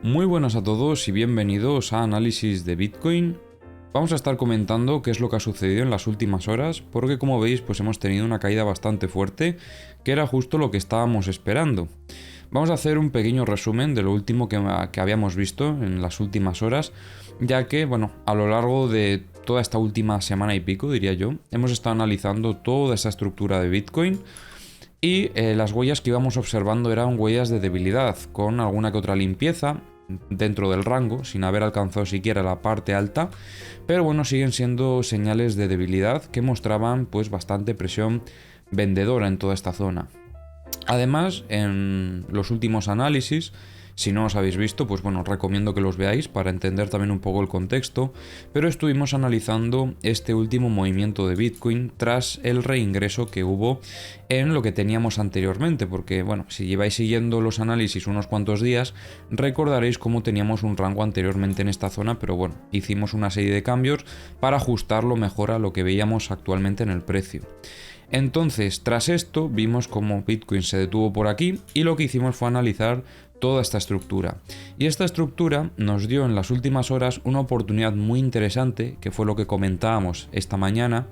Muy buenas a todos y bienvenidos a Análisis de Bitcoin. Vamos a estar comentando qué es lo que ha sucedido en las últimas horas, porque como veis pues hemos tenido una caída bastante fuerte, que era justo lo que estábamos esperando. Vamos a hacer un pequeño resumen de lo último que habíamos visto en las últimas horas, ya que, bueno, a lo largo de toda esta última semana y pico, diría yo, hemos estado analizando toda esa estructura de Bitcoin. Y las huellas que íbamos observando eran huellas de debilidad, con alguna que otra limpieza dentro del rango, sin haber alcanzado siquiera la parte alta, pero bueno, siguen siendo señales de debilidad que mostraban pues bastante presión vendedora en toda esta zona. Además, en los últimos análisis, si no os habéis visto, pues bueno, recomiendo que los veáis para entender también un poco el contexto, pero estuvimos analizando este último movimiento de Bitcoin tras el reingreso que hubo en lo que teníamos anteriormente, porque bueno, si lleváis siguiendo los análisis unos cuantos días, recordaréis cómo teníamos un rango anteriormente en esta zona, pero bueno, hicimos una serie de cambios para ajustarlo mejor a lo que veíamos actualmente en el precio. Entonces, tras esto, vimos cómo Bitcoin se detuvo por aquí y lo que hicimos fue analizar toda esta estructura. Y esta estructura nos dio en las últimas horas una oportunidad muy interesante, que fue lo que comentábamos esta mañana,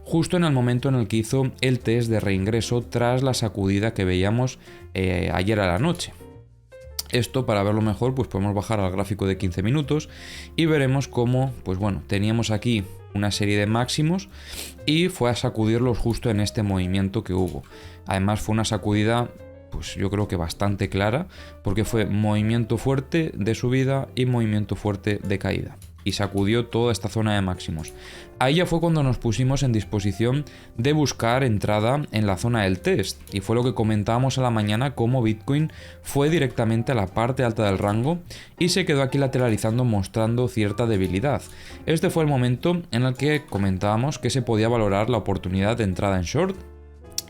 justo en el momento en el que hizo el test de reingreso tras la sacudida que veíamos ayer a la noche. Esto, para verlo mejor, pues podemos bajar al gráfico de 15 minutos y veremos cómo, pues bueno, teníamos aquí una serie de máximos y fue a sacudirlos justo en este movimiento que hubo. Además fue una sacudida, pues yo creo que bastante clara, porque fue movimiento fuerte de subida y movimiento fuerte de caída. Y sacudió toda esta zona de máximos. Ahí ya fue cuando nos pusimos en disposición de buscar entrada en la zona del test, y fue lo que comentábamos a la mañana, cómo Bitcoin fue directamente a la parte alta del rango y se quedó aquí lateralizando, mostrando cierta debilidad. Este fue el momento en el que comentábamos que se podía valorar la oportunidad de entrada en short.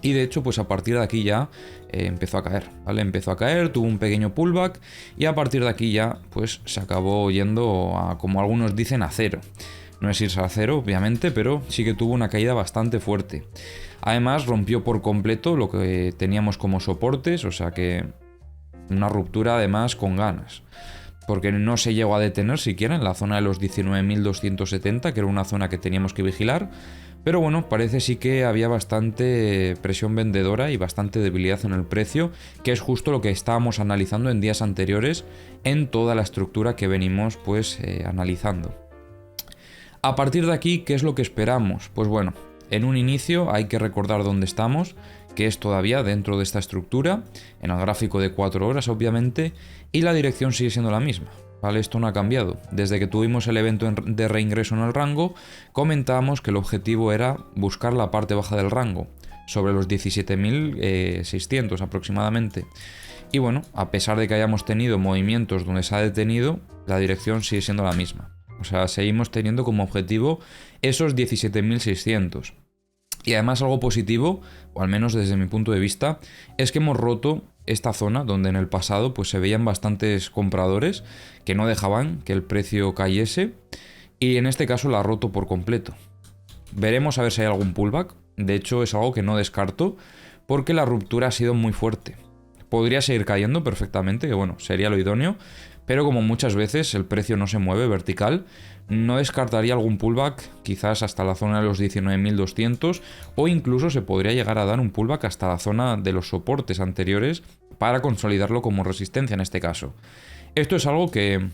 Y de hecho, pues a partir de aquí ya empezó a caer, ¿vale? Empezó a caer, tuvo un pequeño pullback y a partir de aquí ya pues se acabó yendo a, como algunos dicen, a cero. No es irse a cero, obviamente, pero sí que tuvo una caída bastante fuerte. Además, rompió por completo lo que teníamos como soportes, o sea que una ruptura además con ganas. Porque no se llegó a detener siquiera en la zona de los 19.270, que era una zona que teníamos que vigilar. Pero bueno, parece sí que había bastante presión vendedora y bastante debilidad en el precio, que es justo lo que estábamos analizando en días anteriores en toda la estructura que venimos pues analizando. A partir de aquí, ¿qué es lo que esperamos? Pues bueno, en un inicio hay que recordar dónde estamos, que es todavía dentro de esta estructura, en el gráfico de 4 horas obviamente, y la dirección sigue siendo la misma. ¿Vale? Esto no ha cambiado. Desde que tuvimos el evento de reingreso en el rango, comentábamos que el objetivo era buscar la parte baja del rango, sobre los 17.600 aproximadamente. Y bueno, a pesar de que hayamos tenido movimientos donde se ha detenido, la dirección sigue siendo la misma. O sea, seguimos teniendo como objetivo esos 17.600. Y además algo positivo, o al menos desde mi punto de vista, es que hemos roto esta zona donde en el pasado pues se veían bastantes compradores que no dejaban que el precio cayese, y en este caso la ha roto por completo. Veremos a ver si hay algún pullback. De hecho es algo que no descarto porque la ruptura ha sido muy fuerte. Podría seguir cayendo perfectamente, que bueno, sería lo idóneo, pero como muchas veces el precio no se mueve vertical, no descartaría algún pullback quizás hasta la zona de los 19.200, o incluso se podría llegar a dar un pullback hasta la zona de los soportes anteriores para consolidarlo como resistencia en este caso. Esto es algo que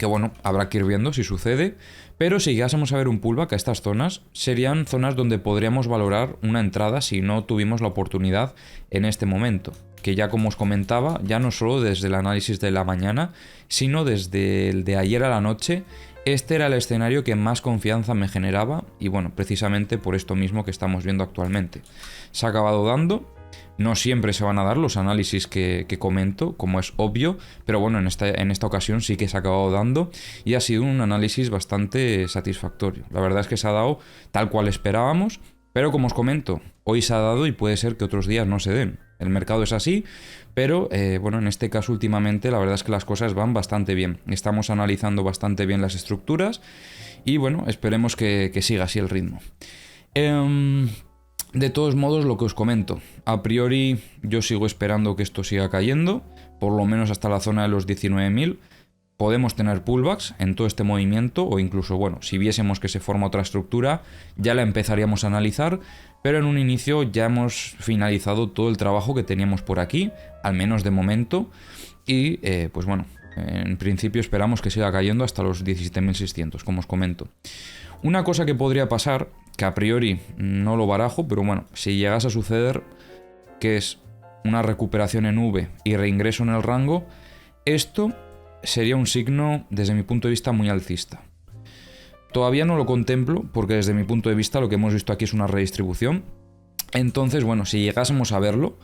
bueno, habrá que ir viendo si sucede, pero si llegásemos a ver un pullback a estas zonas, serían zonas donde podríamos valorar una entrada si no tuvimos la oportunidad en este momento, que ya como os comentaba, ya no solo desde el análisis de la mañana, sino desde el de ayer a la noche, este era el escenario que más confianza me generaba, y bueno, precisamente por esto mismo que estamos viendo actualmente. Se ha acabado dando. No siempre se van a dar los análisis que comento, como es obvio, pero bueno, en esta ocasión sí que se ha acabado dando y ha sido un análisis bastante satisfactorio. La verdad es que se ha dado tal cual esperábamos, pero como os comento, hoy se ha dado y puede ser que otros días no se den. El mercado es así, pero bueno, en este caso últimamente la verdad es que las cosas van bastante bien. Estamos analizando bastante bien las estructuras y bueno, esperemos que siga así el ritmo. De todos modos, lo que os comento, a priori yo sigo esperando que esto siga cayendo, por lo menos hasta la zona de los 19.000. Podemos tener pullbacks en todo este movimiento, o incluso, bueno, si viésemos que se forma otra estructura, ya la empezaríamos a analizar, pero en un inicio ya hemos finalizado todo el trabajo que teníamos por aquí, al menos de momento, y pues bueno, en principio esperamos que siga cayendo hasta los 17.600, como os comento. Una cosa que podría pasar, que a priori no lo barajo, pero bueno, si llegase a suceder, que es una recuperación en V y reingreso en el rango, esto sería un signo, desde mi punto de vista, muy alcista. Todavía no lo contemplo, porque desde mi punto de vista lo que hemos visto aquí es una redistribución. Entonces, bueno, si llegásemos a verlo,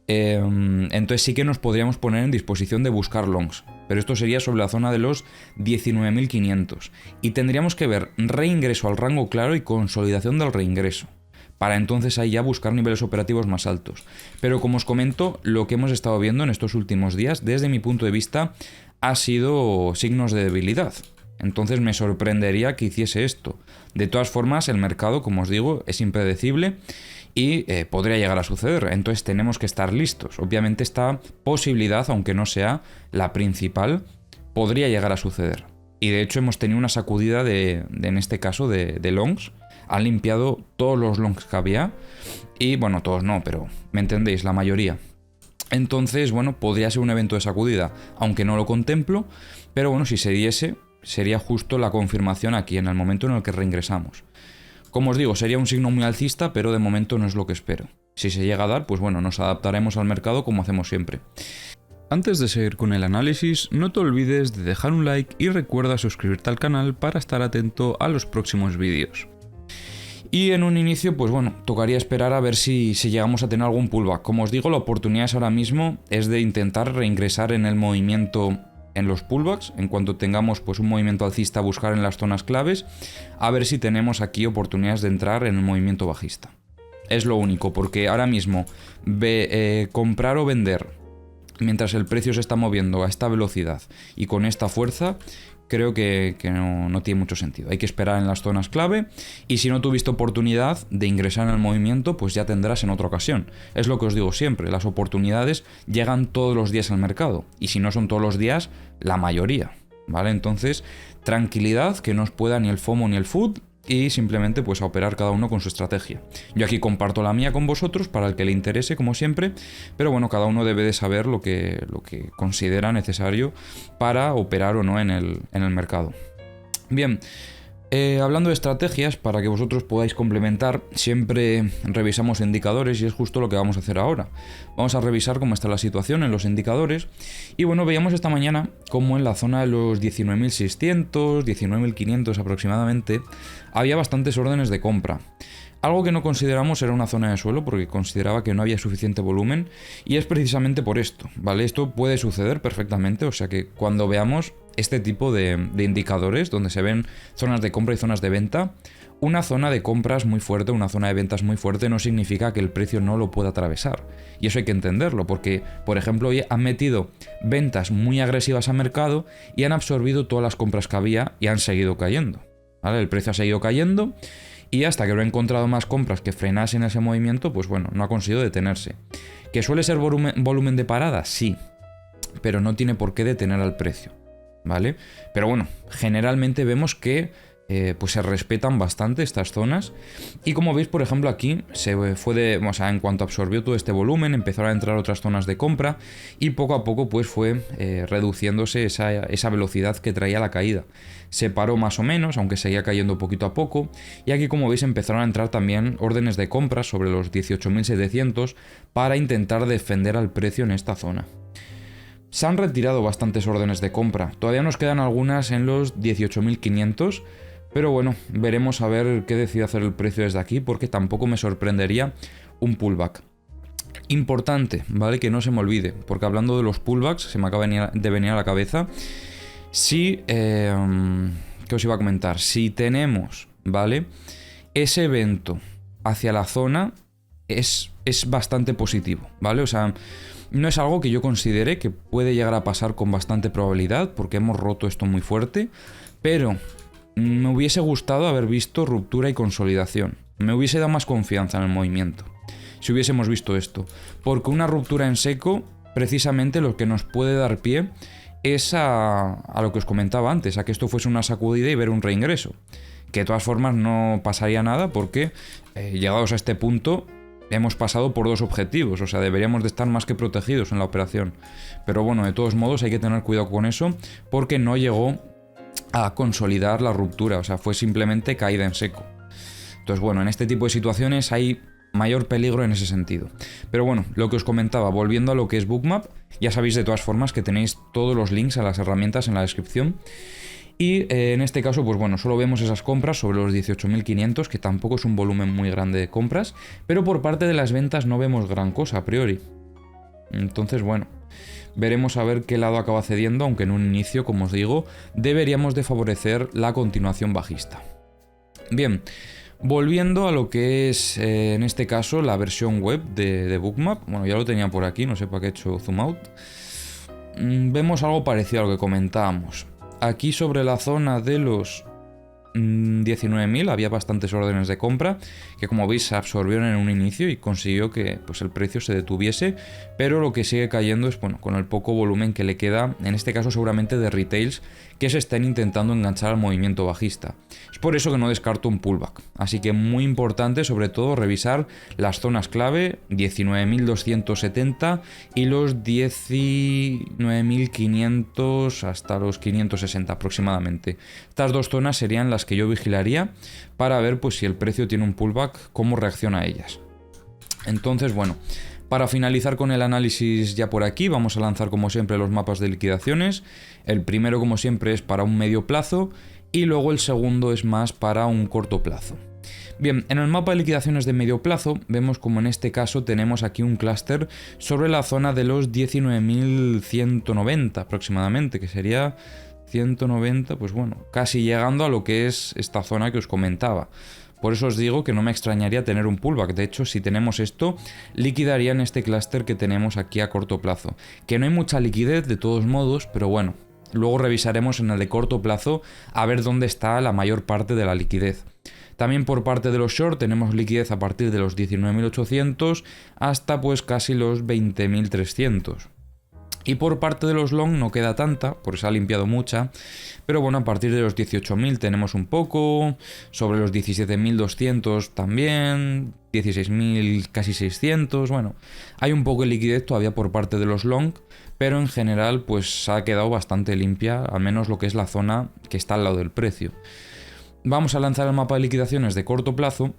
entonces sí que nos podríamos poner en disposición de buscar longs. Pero esto sería sobre la zona de los 19.500. Y tendríamos que ver reingreso al rango claro y consolidación del reingreso, para entonces ahí ya buscar niveles operativos más altos. Pero como os comento, lo que hemos estado viendo en estos últimos días, desde mi punto de vista, ha sido signos de debilidad. Entonces me sorprendería que hiciese esto. De todas formas, el mercado, como os digo, es impredecible y podría llegar a suceder. Entonces tenemos que estar listos. Obviamente esta posibilidad, aunque no sea la principal, podría llegar a suceder. Y de hecho hemos tenido una sacudida en este caso de longs. Han limpiado todos los longs que había. Y bueno, todos no, pero me entendéis, la mayoría. Entonces, bueno, podría ser un evento de sacudida, aunque no lo contemplo, pero bueno, si se diese, sería justo la confirmación aquí, en el momento en el que reingresamos. Como os digo, sería un signo muy alcista, pero de momento no es lo que espero. Si se llega a dar, pues bueno, nos adaptaremos al mercado como hacemos siempre. Antes de seguir con el análisis, no te olvides de dejar un like y recuerda suscribirte al canal para estar atento a los próximos vídeos. Y en un inicio, pues bueno, tocaría esperar a ver si llegamos a tener algún pullback. Como os digo, la oportunidad ahora mismo es de intentar reingresar en el movimiento en los pullbacks. En cuanto tengamos pues un movimiento alcista, buscar en las zonas claves, a ver si tenemos aquí oportunidades de entrar en el movimiento bajista. Es lo único, porque ahora mismo comprar o vender mientras el precio se está moviendo a esta velocidad y con esta fuerza, creo que no tiene mucho sentido. Hay que esperar en las zonas clave y si no tuviste oportunidad de ingresar en el movimiento, pues ya tendrás en otra ocasión. Es lo que os digo siempre, las oportunidades llegan todos los días al mercado y si no son todos los días, la mayoría, ¿vale? Entonces, tranquilidad, que no os pueda ni el FOMO ni el FUD y simplemente pues a operar cada uno con su estrategia. Yo aquí comparto la mía con vosotros para el que le interese, como siempre, pero bueno, cada uno debe de saber lo que considera necesario para operar o no en el mercado. Bien, hablando de estrategias, para que vosotros podáis complementar, siempre revisamos indicadores y es justo lo que vamos a hacer ahora. Vamos a revisar cómo está la situación en los indicadores y bueno, veíamos esta mañana como en la zona de los 19.600, 19.500 aproximadamente, había bastantes órdenes de compra. Algo que no consideramos era una zona de suelo porque consideraba que no había suficiente volumen y es precisamente por esto, ¿vale? Esto puede suceder perfectamente, o sea que cuando veamos este tipo de indicadores donde se ven zonas de compra y zonas de venta, una zona de compras muy fuerte, una zona de ventas muy fuerte no significa que el precio no lo pueda atravesar. Y eso hay que entenderlo porque, por ejemplo, hoy han metido ventas muy agresivas al mercado y han absorbido todas las compras que había y han seguido cayendo, ¿vale? El precio ha seguido cayendo y hasta que no he encontrado más compras que frenasen ese movimiento, pues bueno, no ha conseguido detenerse. ¿Que suele ser volumen de parada? Sí, pero no tiene por qué detener al precio, ¿vale? Pero bueno, generalmente vemos que pues se respetan bastante estas zonas y como veis, por ejemplo, aquí se fue en cuanto absorbió todo este volumen, empezaron a entrar otras zonas de compra y poco a poco pues fue reduciéndose esa velocidad que traía la caída. Se paró más o menos, aunque seguía cayendo poquito a poco y aquí, como veis, empezaron a entrar también órdenes de compra sobre los 18.700 para intentar defender al precio en esta zona. Se han retirado bastantes órdenes de compra, todavía nos quedan algunas en los 18.500, pero bueno, veremos a ver qué decide hacer el precio desde aquí, porque tampoco me sorprendería un pullback. Importante, ¿vale? Que no se me olvide, porque hablando de los pullbacks, se me acaba de venir a la cabeza, ¿qué os iba a comentar? Si tenemos, ¿vale? Ese evento hacia la zona es bastante positivo, ¿vale? O sea, no es algo que yo considere que puede llegar a pasar con bastante probabilidad, porque hemos roto esto muy fuerte, pero me hubiese gustado haber visto ruptura y consolidación. Me hubiese dado más confianza en el movimiento si hubiésemos visto esto, porque una ruptura en seco precisamente lo que nos puede dar pie es a lo que os comentaba antes, a que esto fuese una sacudida y ver un reingreso. Que de todas formas no pasaría nada porque llegados a este punto hemos pasado por 2 objetivos, o sea, deberíamos de estar más que protegidos en la operación. Pero bueno, de todos modos hay que tener cuidado con eso porque no llegó a consolidar la ruptura, o sea, fue simplemente caída en seco. Entonces bueno, en este tipo de situaciones hay mayor peligro en ese sentido. Pero bueno, lo que os comentaba, volviendo a lo que es Bookmap, ya sabéis de todas formas que tenéis todos los links a las herramientas en la descripción. Y en este caso, pues bueno, solo vemos esas compras sobre los 18.500, que tampoco es un volumen muy grande de compras, pero por parte de las ventas no vemos gran cosa a priori. Entonces, bueno, veremos a ver qué lado acaba cediendo, aunque en un inicio, como os digo, deberíamos de favorecer la continuación bajista. Bien, volviendo a lo que es, en este caso, la versión web de Bookmap. Bueno, ya lo tenía por aquí, no sé para qué he hecho zoom out. Vemos algo parecido a lo que comentábamos. Aquí sobre la zona de los 19.000 había bastantes órdenes de compra que, como veis, se absorbieron en un inicio y consiguió que pues, el precio se detuviese, pero lo que sigue cayendo es, bueno, con el poco volumen que le queda, en este caso seguramente de retails, que se están intentando enganchar al movimiento bajista. Es por eso que no descarto un pullback, así que muy importante sobre todo revisar las zonas clave 19.270 y los 19.500 hasta los 560 aproximadamente. Estas 2 zonas serían las que yo vigilaría para ver pues si el precio tiene un pullback, cómo reacciona a ellas. Entonces, bueno, para finalizar con el análisis ya por aquí, vamos a lanzar como siempre los mapas de liquidaciones. El primero, como siempre, es para un medio plazo y luego el segundo es más para un corto plazo. Bien, en el mapa de liquidaciones de medio plazo vemos como en este caso tenemos aquí un clúster sobre la zona de los 19.190 aproximadamente, que sería 190, pues bueno, casi llegando a lo que es esta zona que os comentaba. Por eso os digo que no me extrañaría tener un pullback. De hecho, si tenemos esto, liquidaría en este clúster que tenemos aquí a corto plazo. Que no hay mucha liquidez de todos modos, pero bueno, luego revisaremos en el de corto plazo a ver dónde está la mayor parte de la liquidez. También por parte de los short tenemos liquidez a partir de los 19.800 hasta pues casi los 20.300. Y por parte de los long no queda tanta, porque se ha limpiado mucha, pero bueno, a partir de los 18.000 tenemos un poco, sobre los 17.200 también, 16.000 casi 600, bueno, hay un poco de liquidez todavía por parte de los long, pero en general pues ha quedado bastante limpia, al menos lo que es la zona que está al lado del precio. Vamos a lanzar el mapa de liquidaciones de corto plazo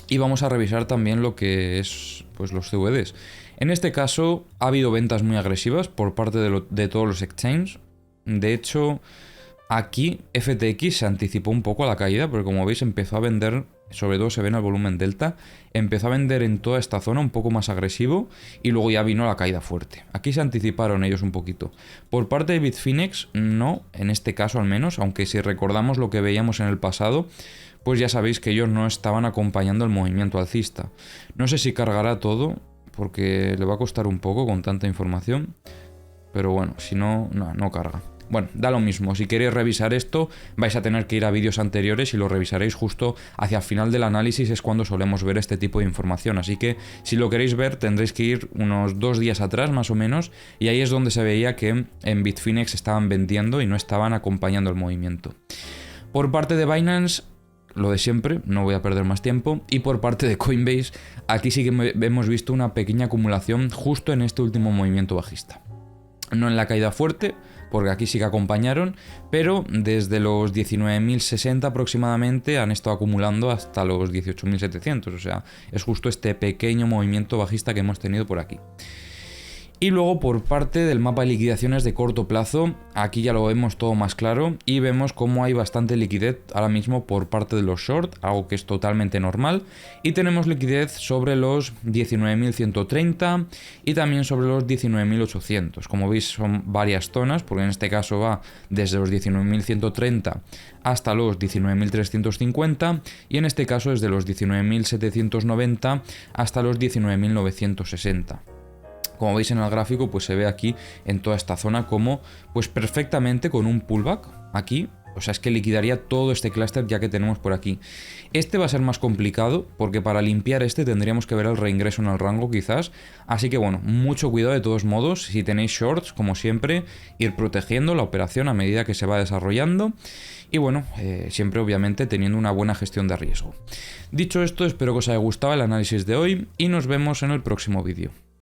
y vamos a revisar también lo que es pues los CVDs. En este caso ha habido ventas muy agresivas por parte de todos los exchanges. De hecho, aquí FTX se anticipó un poco a la caída, porque como veis empezó a vender, sobre todo se ve en el volumen delta, empezó a vender en toda esta zona un poco más agresivo y luego ya vino la caída fuerte. Aquí se anticiparon ellos un poquito. Por parte de Bitfinex, no, en este caso al menos, aunque si recordamos lo que veíamos en el pasado, pues ya sabéis que ellos no estaban acompañando el movimiento alcista. No sé si cargará todo, porque le va a costar un poco con tanta información, pero bueno, si no, no carga. Bueno, da lo mismo, si queréis revisar esto vais a tener que ir a vídeos anteriores y lo revisaréis justo hacia el final del análisis, es cuando solemos ver este tipo de información, así que si lo queréis ver tendréis que ir unos 2 días atrás más o menos, y ahí es donde se veía que en Bitfinex estaban vendiendo y no estaban acompañando el movimiento. Por parte de Binance, lo de siempre, no voy a perder más tiempo. Y por parte de Coinbase, aquí sí que hemos visto una pequeña acumulación justo en este último movimiento bajista. No en la caída fuerte, porque aquí sí que acompañaron, pero desde los 19.060 aproximadamente han estado acumulando hasta los 18.700. O sea, es justo este pequeño movimiento bajista que hemos tenido por aquí. Y luego por parte del mapa de liquidaciones de corto plazo, aquí ya lo vemos todo más claro y vemos cómo hay bastante liquidez ahora mismo por parte de los short, algo que es totalmente normal, y tenemos liquidez sobre los 19.130 y también sobre los 19.800. Como veis son varias zonas, porque en este caso va desde los 19.130 hasta los 19.350 y en este caso desde los 19.790 hasta los 19.960. Como veis en el gráfico, pues se ve aquí en toda esta zona como pues perfectamente con un pullback aquí O sea, es que liquidaría todo este clúster ya que tenemos por aquí. Este va a ser más complicado, porque para limpiar este tendríamos que ver el reingreso en el rango quizás. Así que bueno, mucho cuidado de todos modos. Si tenéis shorts, como siempre, ir protegiendo la operación a medida que se va desarrollando. Y bueno, siempre obviamente teniendo una buena gestión de riesgo. Dicho esto, espero que os haya gustado el análisis de hoy y nos vemos en el próximo vídeo.